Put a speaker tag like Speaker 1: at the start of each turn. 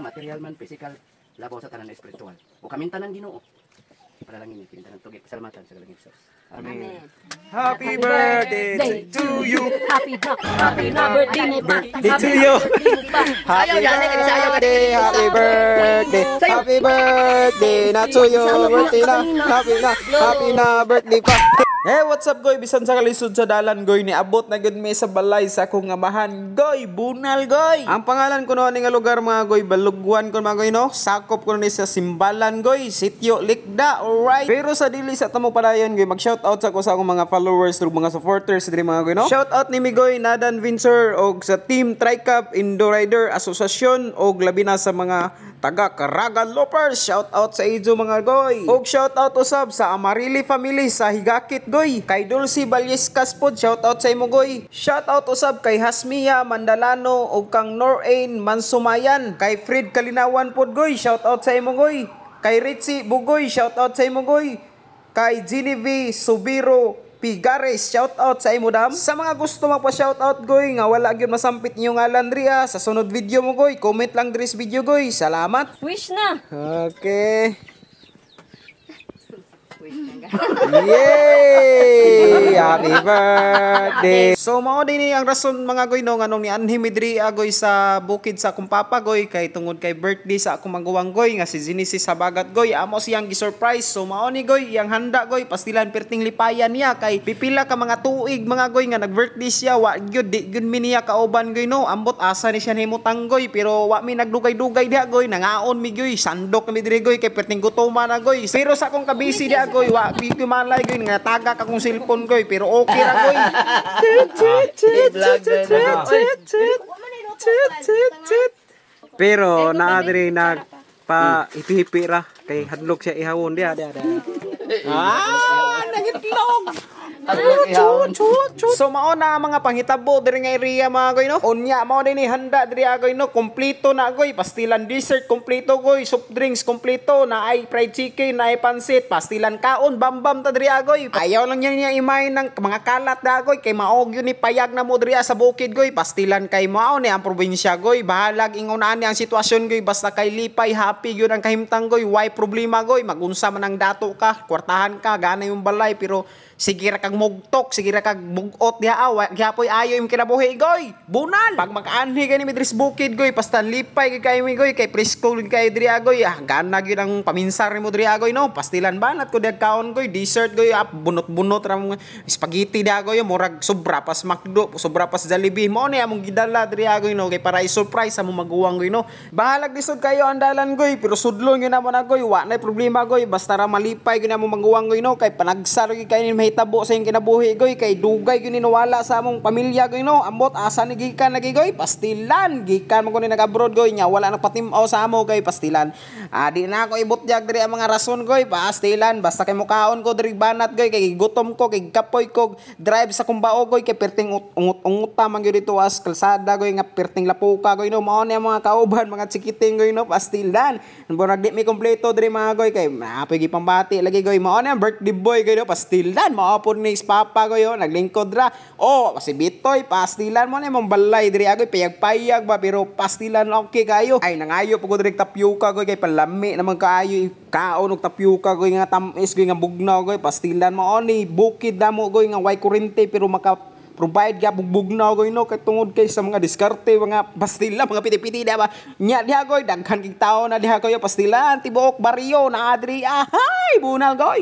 Speaker 1: material man, physical, labaw sa tanan na espiritual. O kamintanan Ginoo. Para lang ini kintanan tugi pasalamatan sa galing Hesus. Amen.
Speaker 2: Happy birthday to you.
Speaker 3: Happy na birthday ni pa.
Speaker 2: To you. Happy birthday. Happy birthday. Happy birthday na to you. Birthday na. Happy na birthday pa. Hey, what's up goy? Bisan sa kalisod sa dalan goy, ni abot na gud mi sa balay sa akong amahan goy, Bunal goy. Ang pangalan ko no ni nga lugar mga goy, Balugwan ko mga goy no. Sakop ko ni sa Simbalan goy, Sitio Likda. Alright. Pero sa dili sa tamo padayon goy, mag-shout out sa ko sa akong mga followers ug mga supporters diri mga goy no. Shout out ni mi goy Nadan Vincer og sa Team Tricap Indo Rider Association og labi na sa mga taga Caraga Lopers. Shout out sa ijo mga goy. Og shout out usab sa Amarili family sa Higakit goy. Kay Dulce Balyescas pod, shout out sa imo goy. Shout out usab kay Hasmia Mandalano og kang Norain Mansumayan. Kay Fred Kalinawan pod goy, shout out sa imo goy. Kay Ritzy Bugoy, shout out sa imo goy. Kay Genevieve Subiro Pigares, shout out sa imo dam. Sa mga gusto magpa-shout out goy nga wala gyud masampit niyo ngalan diriya sa sunod video mo goy, comment lang diri sa video goy. Salamat.
Speaker 3: Wish na.
Speaker 2: Okay. Yay! Happy birthday! So mao din ni ang rason mga goy no nganong ni anhi midri agoy sa bukid sa akong papa goy kay tungod kay birthday sa akong maguwang goy nga si Genesis Sabagat goy, amo siyang gi-surprise. So mao ni goy iyang handa goy pastilan perting lipayan niya kay pipila ka mga tuig mga goy nga nag-birthday siya wa gyud di gyud mi niya kauban goy no. Ambot asa ni siya himutang goy pero wa mi nagdugay-dugay diha goy, nangaon mi goy, sandok mi diri goy kay perting gutoman na goy. Pero sa akong kabisi diha goy wa video malay goy nga taga ka kong cellphone goy pero okay ra goy. Pero naa diri nag pa ipihipi ra kay hadlok siya ihawon dia. Nagitlog. So mao na mga panghitabo diri nga area mga goy no. Unya mao din ni handa diri goy no, kompleto na goy, pastilan dessert kompleto goy, soft drinks kompleto, na ay fried chicken, na ay pansit, pastilan kaon, bambam ta diri goy. Ayaw lang niya imay ng mga kalat da goy kay maog yun ni payag na mo diri sa bukid goy, pastilan kay mao ni ang probinsya goy. Bahalag ingon ani ang sitwasyon goy, basta kay lipay happy gyud ang kahimtang goy, why problema goy, magunsa man ang dato ka, kwartahan ka, gana yung balay pero sige ra kag mugtok, sige ra kag bugot diha awa, gihapoy ayo im kinabuhi goy. Bunal. Pag mag-anhi gani mi diri sa bukid goy, basta lipay kay mi goy, kay presko kay diri goy. Gana gyud ang paminsar nimo diri goy no. Pastilan banat ko diha kaon goy, dessert goy, bunot-bunot ra mga spaghetti diha goy, murag sobra pas McDo, sobra pas Jollibee. Mao ni among gidala diri goy no, kay para i-surprise amo maguwang goy no. Bahalag lisod kayo ang dalan goy, pero sudlon gyud namo na goy, wa nay problema goy, basta ra malipay gyud namo maguwang goy no, kay panagsar gyud kay mahitabo sa iyong kinabuhi goy, kay dugay gyud ni nawala sa among pamilya goy no. Ambot asa ni gikan lagi goy, pastilan gikan mo ko ni nag-abroad goy nya wala nagpatimaw sa amo goy, pastilan. Di na ako ibutyag diri ang mga rason goy, pastilan basta kay mukaon ko diri banat goy, kay gutom ko, kay kapoy ko drive sa kumbao goy, kay perting unguta man gyud dito as kalsada goy nga perting lapuka goy no. Mao ni ang mga kauban mga chikiting goy no, pastilan. Murag di mi kompleto diri mga goy kay napigi pambati lagi goy. Mao ni ang birthday boy goy no, pastilan. Mao pod ni papa goy naglingkod ra. Si Bitoy pastilan mo ni mong balay diri agoy, payag-payag ba pero pastilan okay kayo. Ay nangayo pagod diri tapioca goy, kay palami naman kaayo kaon og tapioca goy nga tamis goy nga bugnaw goy, pastilan mo ni bukid damo goy nga way kurente pero maka provide ga bugbugnaw goy no, kay tungod kay sa mga diskarte mga pastila mga piti-piti diba nya diha goy, daghan kig tawo na diha goy pastilan tibuok baryo na adri. Ahay bunal goy.